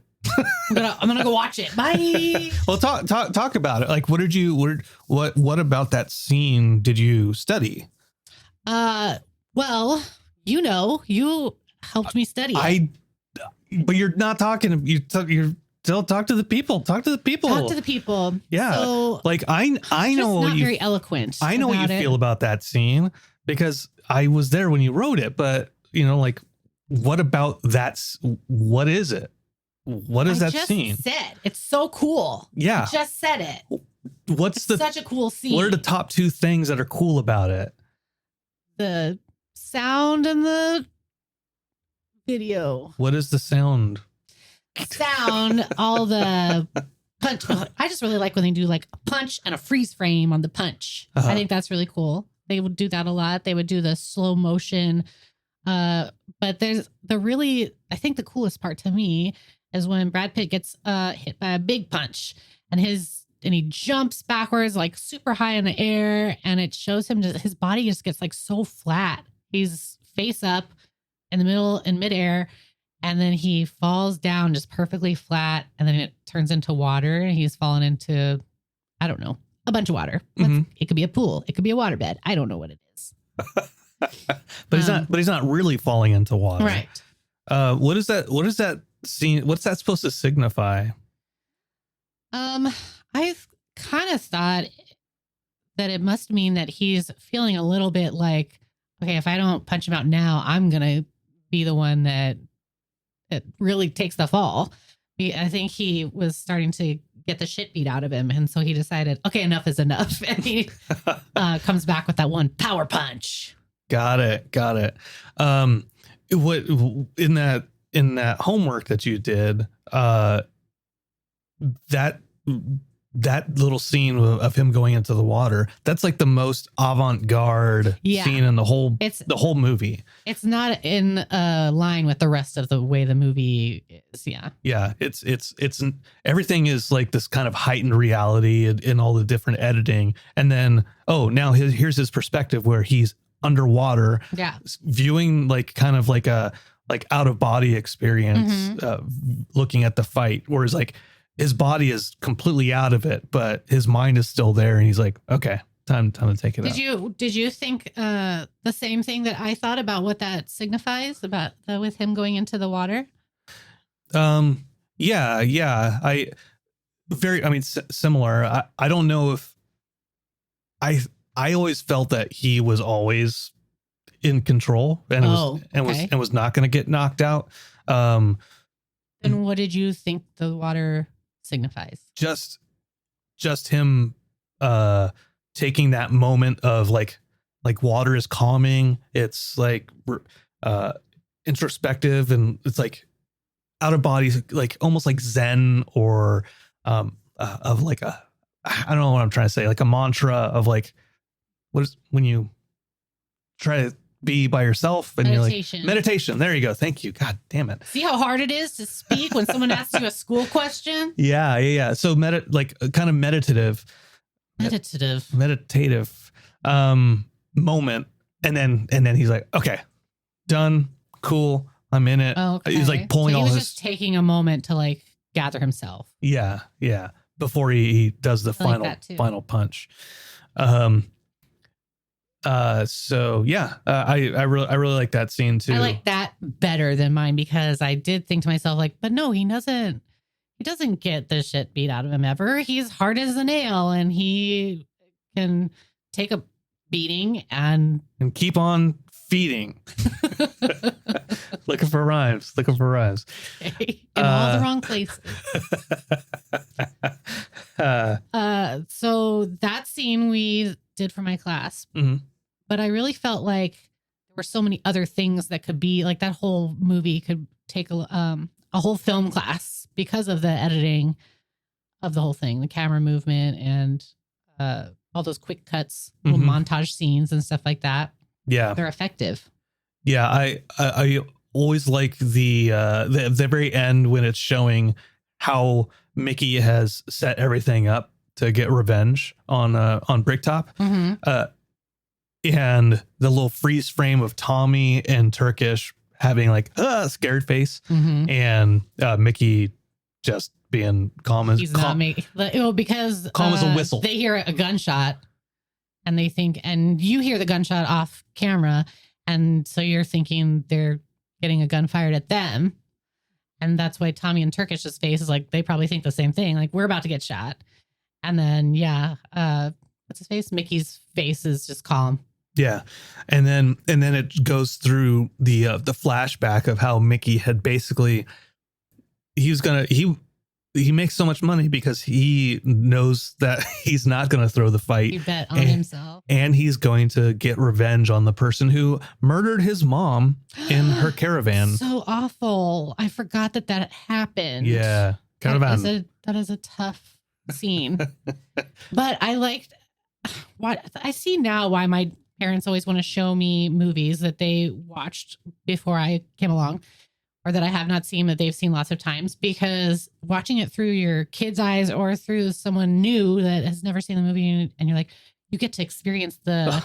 I'm gonna go watch it. Bye. Well, talk about it. Like, what about that scene did you study? Well, you helped me study it. But you're not talking. You're still talk to the people. Talk to the people. Talk to the people. Yeah. So, like I know not very eloquent. I know what you feel about that scene because I was there when you wrote it. But like, what about that? What is it? What is that scene? Said it's so cool. Yeah, I just said it. It's such a cool scene? What are the top 2 things that are cool about it? The sound and the video. What is the sound? All the punch. I just really like when they do like a punch and a freeze frame on the punch. Uh-huh. I think that's really cool. They would do that a lot. They would do the slow motion. But there's I think the coolest part to me is when Brad Pitt gets hit by a big punch and he jumps backwards like super high in the air, and it shows him his body just gets like so flat. He's face up in the middle in midair, and then he falls down just perfectly flat, and then it turns into water, and he's fallen into, I don't know, a bunch of water. Mm-hmm. It could be a pool, it could be a waterbed. I don't know what it is. But he's not really falling into water. Right. What is that scene? What's that supposed to signify? I've kind of thought that it must mean that he's feeling a little bit like, okay, if I don't punch him out now, I'm going to be the one that really takes the fall. I think he was starting to get the shit beat out of him. And so he decided, okay, enough is enough. And he comes back with that one power punch. Got it. What in that homework that you did, that little scene of him going into the water, that's like the most avant-garde scene in the whole movie. It's not in line with the rest of the way the movie is. Yeah. It's everything is like this kind of heightened reality in all the different editing. And then, now here's his perspective where he's underwater, viewing like kind of like a out of body experience, looking at the fight, whereas like his body is completely out of it, but his mind is still there, and he's like, okay, time to take it out. Did you think the same thing that I thought about what that signifies about with him going into the water? Yeah. Similar. I don't know if I always felt that he was always in control and was not going to get knocked out. And what did you think the water signifies? Just him taking that moment of like water is calming. It's like introspective, and it's like out of body, like almost like Zen, or of like I don't know what I'm trying to say, like a mantra of like, what is when you try to be by yourself and meditation. You're like meditation. There you go. Thank you. God damn it. See how hard it is to speak when someone asks you a school question? Yeah. So kind of meditative moment. And then he's like, okay, done. Cool. I'm in it. Okay. He's like pulling all his, just taking a moment to like gather himself. Yeah. Before he does the final punch. So yeah, I really like that scene too. I like that better than mine, because I did think to myself like, but no, he doesn't get the shit beat out of him ever. He's hard as a nail, and he can take a beating and keep on feeding. Looking for rhymes. In all the wrong places. So that scene we did for my class, but I really felt like there were so many other things that could be like that whole movie could take a whole film class because of the editing of the whole thing, the camera movement and all those quick cuts, little montage scenes and stuff like that. Yeah, they're effective. Yeah, I always like the very end when it's showing how Mickey has set everything up to get revenge on Bricktop. And the little freeze frame of Tommy and Turkish having like a scared face, and Mickey just being calm as because calm as a whistle. They hear a gunshot, and they think, and you hear the gunshot off camera, and so you're thinking they're getting a gun fired at them, and that's why Tommy and Turkish's face is like they probably think the same thing, like we're about to get shot, and then what's his face? Mickey's face is just calm. Yeah. And then it goes through the flashback of how Mickey had basically, he makes so much money because he knows that he's not going to throw the fight. He bet on himself. And he's going to get revenge on the person who murdered his mom in her caravan. So awful. I forgot that happened. Yeah. That is a tough scene. But I liked what I see now why my parents always want to show me movies that they watched before I came along or that I have not seen that they've seen lots of times, because watching it through your kid's eyes or through someone new that has never seen the movie and you're like, you get to experience the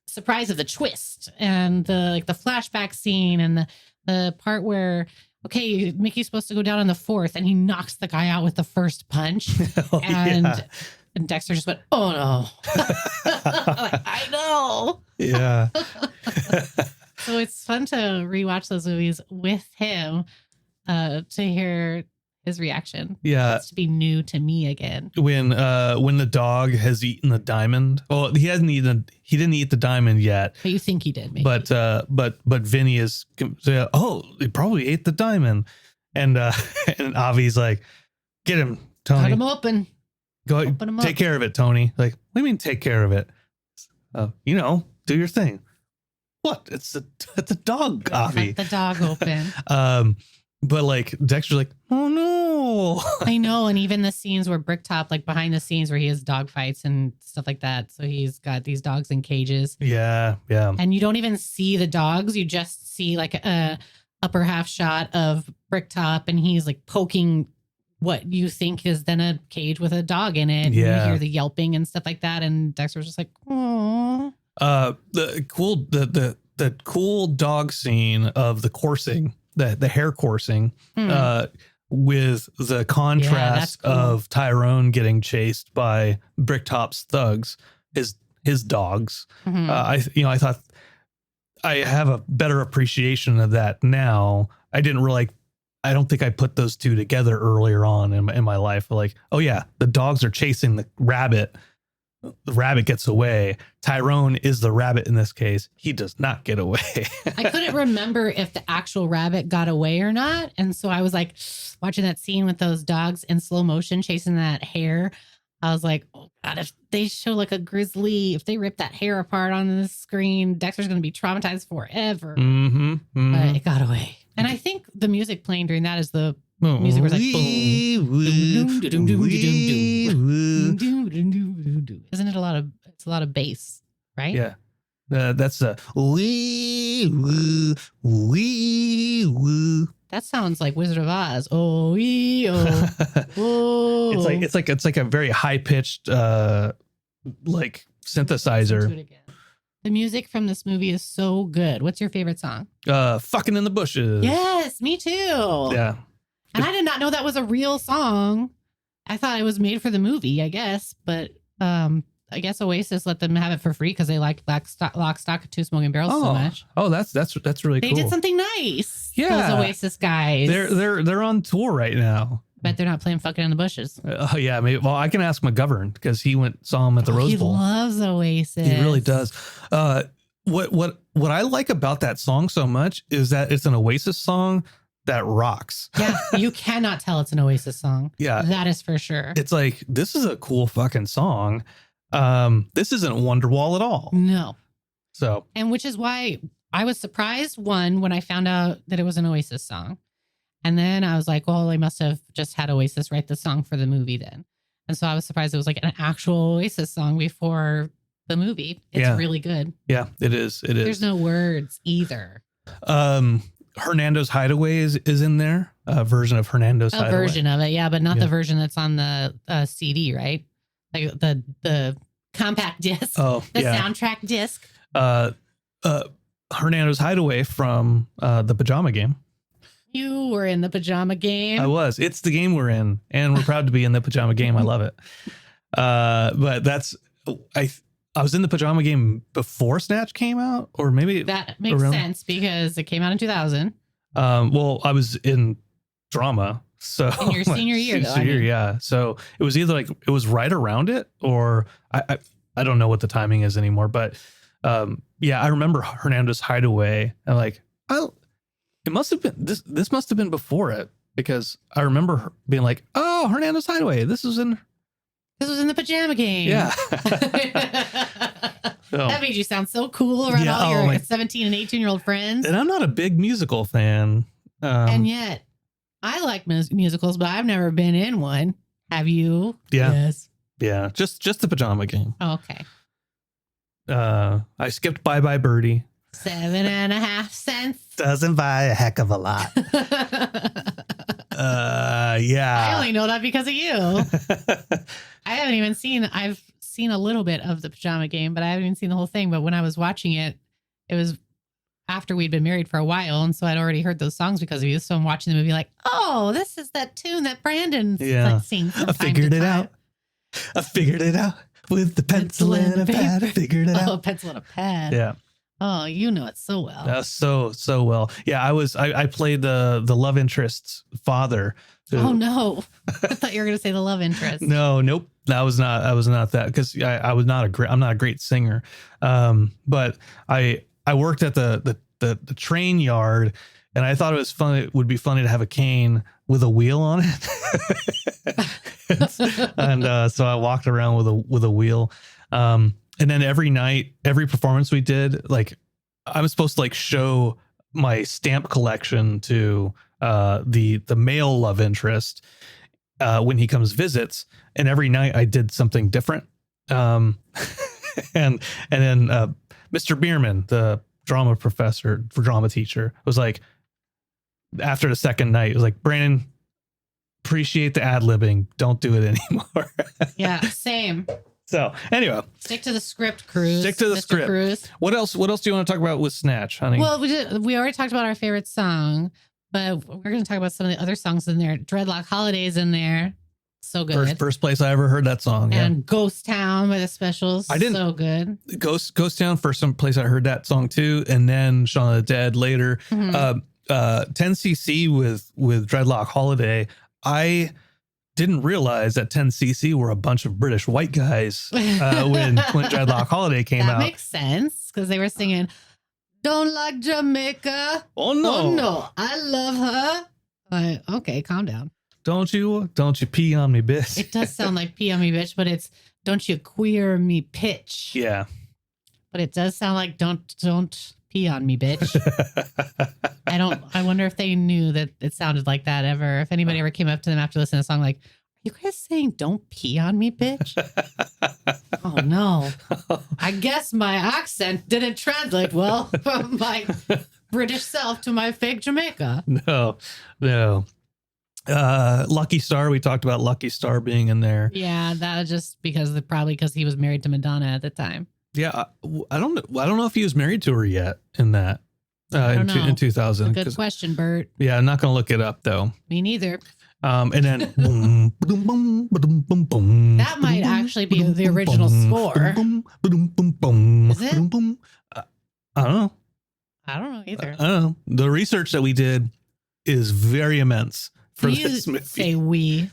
surprise of the twist and the flashback scene and the part where, okay, Mickey's supposed to go down on the fourth and he knocks the guy out with the first punch. And Dexter just went, oh no. Like, I know. Yeah. So it's fun to rewatch those movies with him to hear his reaction. Yeah. It's to be new to me again. When the dog has eaten the diamond. Well, he didn't eat the diamond yet. But you think he did, maybe. But Vinny is, he probably ate the diamond. And Avi's like, get him, Tony. Cut him open. Go take care of it, Tony. Like, what do you mean take care of it? Do your thing. What? It's a dog, Avi. Cut the dog open. But like Dexter's like, oh no. I know, and even the scenes where Bricktop, like behind the scenes where he has dog fights and stuff like that. So he's got these dogs in cages. Yeah, yeah. And you don't even see the dogs. You just see like a upper half shot of Bricktop, and he's like poking what you think is then a cage with a dog in it. Yeah. And you hear the yelping and stuff like that. And Dexter was just like, oh. The cool dog scene of the coursing, the hair coursing, with the contrast of Tyrone getting chased by Bricktop's thugs, his dogs. I thought I have a better appreciation of that now. I don't think I put those two together earlier on in my life. Like, oh yeah, the dogs are chasing the rabbit. The rabbit gets away. Tyrone is the rabbit in this case. He does not get away. I couldn't remember if the actual rabbit got away or not. And so I was like watching that scene with those dogs in slow motion chasing that hare. I was like, oh God, if they show like a grizzly, if they rip that hair apart on the screen, Dexter's going to be traumatized forever. But it got away. And I think the music playing during that is the music was like boom. Isn't it it's a lot of bass, right? Yeah. That's a wee woo. That sounds like Wizard of Oz. Oh, oh. It's like a very high pitched like synthesizer. The music from this movie is so good. What's your favorite song? Fucking in the Bushes. Yes, me too. Yeah. And I did not know that was a real song. I thought it was made for the movie, I guess. But I guess Oasis let them have it for free because they liked Lock, Stock, Two Smoking Barrels so much. Oh, that's really cool. They did something nice. Yeah. Those Oasis guys. They're on tour right now. Bet they're not playing Fucking in the Bushes. Oh yeah, maybe. Well, I can ask McGovern because saw him at the Rose Bowl. He loves Oasis. He really does. what I like about that song so much is that it's an Oasis song that rocks. Yeah, you cannot tell it's an Oasis song. Yeah. That is for sure. It's like, this is a cool fucking song. This isn't Wonderwall at all. No. So, and which is why I was surprised, one, when I found out that it was an Oasis song. And then I was like, well, they must have just had Oasis write the song for the movie then. And so I was surprised it was like an actual Oasis song before the movie. It's really good. Yeah, it is. It is. There's no words either. Hernando's Hideaway is in there. A version of Hernando's Hideaway. A version of it, yeah, but not the version that's on the CD, right? Like the compact disc. Oh, the soundtrack disc. Hernando's Hideaway from the Pajama Game. You were in the Pajama Game. I was. It's the game we're in, and we're proud to be in the Pajama Game. I love it. But that's I was in the Pajama Game before Snatch came out, or maybe that makes sense because it came out in 2000. Well, I was in drama, so in your senior year, yeah. So it was either like it was right around it, or I don't know what the timing is anymore. But yeah, I remember Hernando's Hideaway, and like, it must have been this must have been before it, because I remember being like, oh, Hernando's Hideaway, this was in the Pajama Game. Yeah. That made you sound so cool around all your 17 and 18-year-old friends. And I'm not a big musical fan. And yet, I like musicals, but I've never been in one. Have you? Yeah. Yes. Yeah. Just the Pajama Game. Oh, okay. I skipped Bye Bye Birdie. 7.5 cents. Doesn't buy a heck of a lot. Yeah. I only know that because of you. I haven't even seen, I've seen a little bit of the Pajama Game, but I haven't even seen the whole thing. But when I was watching it, it was after we'd been married for a while. And so I'd already heard those songs because of you. So I'm watching the movie like, oh, this is that tune that Brandon sings. I figured it out. I figured it out with the pencil and a pad. I figured it out. Oh, pencil and a pad. Yeah. Oh, you know it so well. So well. Yeah, I played the love interest's father. Oh no. I thought you were going to say the love interest. Nope. I was not that, because I'm not a great singer. But I worked at the train yard, and I thought it would be funny to have a cane with a wheel on it. and so I walked around with a wheel. And then every performance we did, like, I was supposed to like show my stamp collection to the male love interest when he comes visits, and every night I did something different. And then Mr. Bierman, the drama teacher, was like, after the second night, it was like, Brandon, appreciate the ad-libbing, don't do it anymore. Yeah, same. So anyway, stick to the script, Cruz. Stick to the script. Cruz. What else do you want to talk about with Snatch, honey? Well, we already talked about our favorite song, but we're going to talk about some of the other songs in there. Dreadlock Holiday's in there. So good. First place I ever heard that song. And Ghost Town by the Specials. So good. Ghost Town, first place I heard that song too. And then Shaun of the Dead later. Mm-hmm. 10cc with Dreadlock Holiday. I didn't realize that 10cc were a bunch of British white guys when Dreadlock Holiday came out. That makes sense, because they were singing, "Don't like Jamaica. Oh no, I love her." Like, okay, calm down. Don't you pee on me, bitch. It does sound like pee on me, bitch, but it's don't you queer me pitch. Yeah. But it does sound like don't pee on me, bitch. I wonder if they knew that it sounded like that ever. If anybody ever came up to them after listening to the song like, "Are you guys saying don't pee on me, bitch?" Oh no. I guess my accent didn't translate well from my British self to my fake Jamaica. No. Lucky Star, we talked about Lucky Star being in there. Yeah, that was just probably because he was married to Madonna at the time. Yeah, I don't know if he was married to her yet in that in 2000. Good question, Bert. Yeah, I'm not gonna look it up though. Me neither. And then that might actually be the original score. Is it? I don't know. I don't know either. I don't know. The research that we did is very immense for this movie. Say we.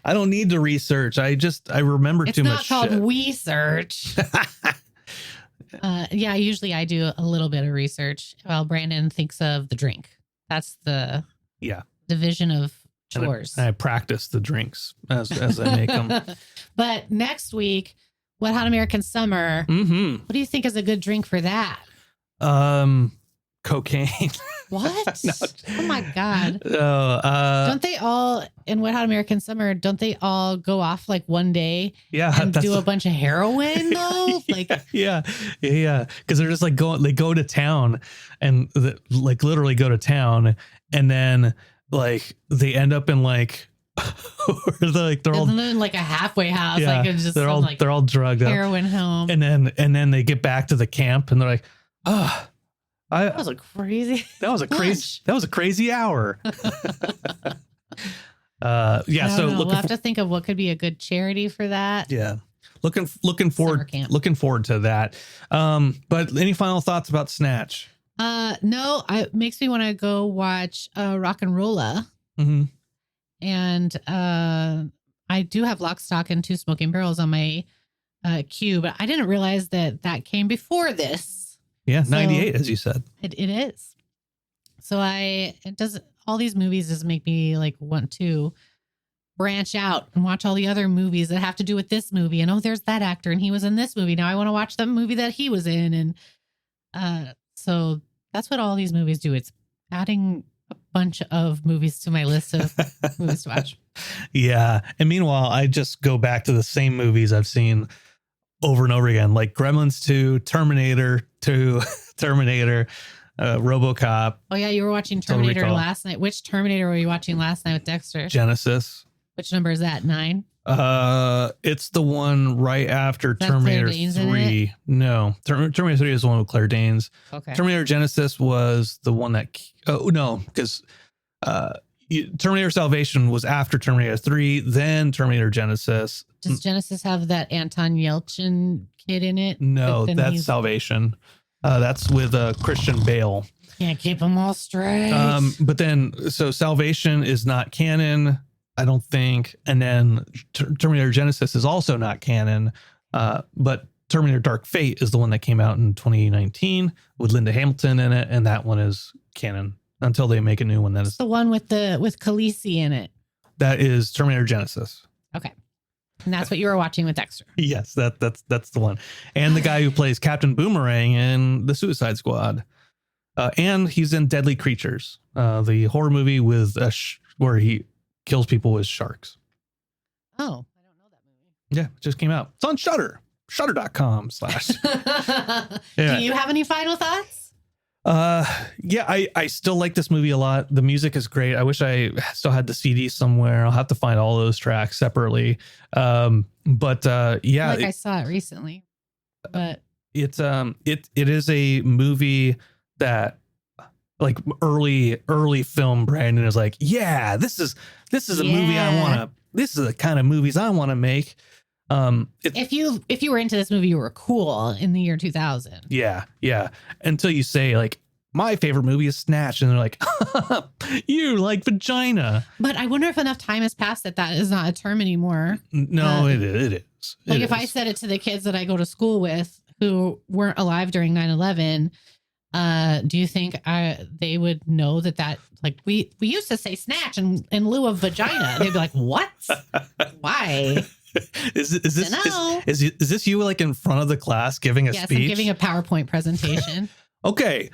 I don't need to research. I remember too much. It's not called we search. Yeah, usually I do a little bit of research while Brandon thinks of the drink. That's the division of chores. And I practice the drinks as I make them. But next week, Wet Hot American Summer. Mm-hmm. What do you think is a good drink for that? Cocaine. What? No. Oh my God. Don't they all in Wet Hot American Summer, don't they all go off like one day and do a bunch of heroin though? Like yeah. Because they're just like they go to town and like literally go to town, and then like they end up in like they're all in like a halfway house. Yeah, like it's just they're all drugged up. Heroin home. And then they get back to the camp and they're like, that was a crazy hour. So we'll have to think of what could be a good charity for that. Yeah. Looking forward to that. But any final thoughts about Snatch? No, it makes me want to go watch Rock and Rolla. Mm-hmm. And I do have Lock, Stock, and Two Smoking Barrels on my queue, but I didn't realize that came before this. Yeah, 98, as you said. It is. So all these movies just make me like want to branch out and watch all the other movies that have to do with this movie. And there's that actor and he was in this movie. Now I want to watch the movie that he was in. And so that's what all these movies do. It's adding a bunch of movies to my list of movies to watch. Yeah. And meanwhile, I just go back to the same movies I've seen over and over again, like Gremlins 2, Terminator 2, Terminator, RoboCop. Oh yeah, you were watching Terminator last night. Which Terminator were you watching last night with Dexter? Genesis. Which number is that? 9? It's the one right after Terminator 3. No, Terminator 3 is the one with Claire Danes. Okay. Terminator Genesis was the one that. Oh no, because Terminator Salvation was after Terminator 3, then Terminator Genesis. Does Genesis have that Anton Yelchin kid in it? No, that's Salvation. That's with Christian Bale. Can't keep them all straight. But then, so Salvation is not canon, I don't think. And then Terminator Genesis is also not canon. But Terminator Dark Fate is the one that came out in 2019 with Linda Hamilton in it. And that one is canon until they make a new one. That is the one with Khaleesi in it. That is Terminator Genesis. Okay. And that's what you were watching with Dexter. Yes, that's the one. And the guy who plays Captain Boomerang in The Suicide Squad. And he's in Deadly Creatures, the horror movie with where he kills people with sharks. Oh, I don't know that movie. Yeah, it just came out. It's on Shudder. Shudder.com/ Do you have any final thoughts? Yeah, I still like this movie a lot. The music is great. I wish I still had the CD somewhere. I'll have to find all those tracks separately. But yeah, I saw it recently, but it is a movie that like early film Brandon is like, yeah, this is a movie I want to, this is the kind of movies I want to make. If you were into this movie, you were cool in the year 2000. Yeah. Until you say like, my favorite movie is Snatch, and they're like, you like vagina. But I wonder if enough time has passed that is not a term anymore. No, it is. Like if I said it to the kids that I go to school with who weren't alive during 9/11, do you think they would know that like we used to say Snatch in lieu of vagina? They'd be like, what? Why? Is this you like in front of the class giving a speech? Yes, I'm giving a PowerPoint presentation. Okay.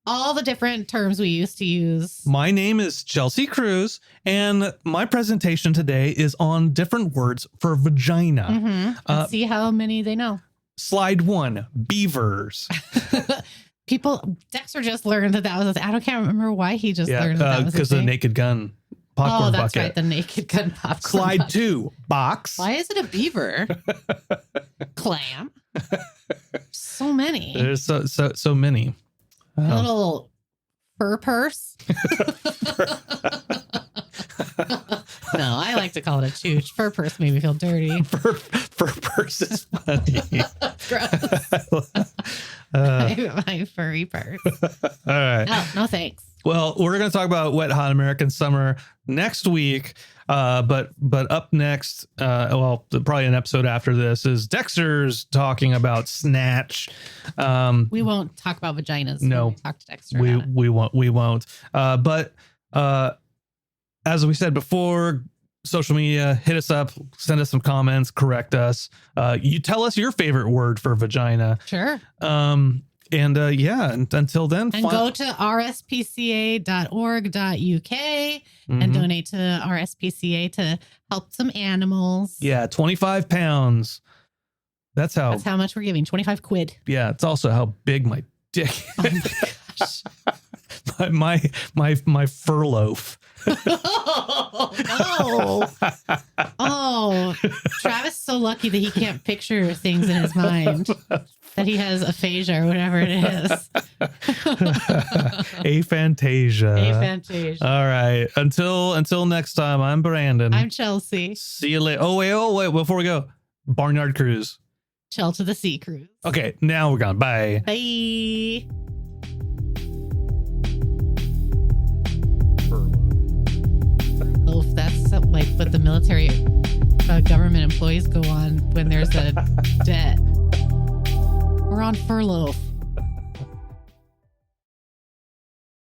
All the different terms we used to use. My name is Chelsea Cruz, and my presentation today is on different words for vagina. Mm-hmm. Let's see how many they know. Slide 1, beavers. Dexter just learned that was I can't remember why he just learned that was because of the Naked Gun popcorn that's bucket. Right, the Naked Gun popcorn Slide bucket. 2, box. Why is it a beaver? Clam. So many. There's so many. A little fur purse. No, I like to call it a chooch. Fur purse made me feel dirty. Fur purse is funny. Gross. My furry purse. All right. No thanks. Well, we're going to talk about Wet Hot American Summer next week. But up next, probably an episode after this is Dexter's talking about Snatch. We won't talk about vaginas. No, when we talk to Dexter. We won't. But as we said before, social media, hit us up, send us some comments, correct us. You tell us your favorite word for vagina. Sure. Until then, and go to rspca.org.uk and donate to RSPCA to help some animals. Yeah, 25 pounds. That's how much we're giving. 25 quid. Yeah, it's also how big my dick is. Oh my gosh. my fur loaf. Oh, no. Oh, Travis is so lucky that he can't picture things in his mind. That he has aphasia or whatever it is. Aphantasia. All right. Until next time, I'm Brandon. I'm Chelsea. See you later. Oh, wait. Before we go, Barnyard Cruise. Chell to the Sea Cruise. Okay. Now we're gone. Bye. Bye. Oh, that's like what the military government employees go on when there's a debt. We're on furlough.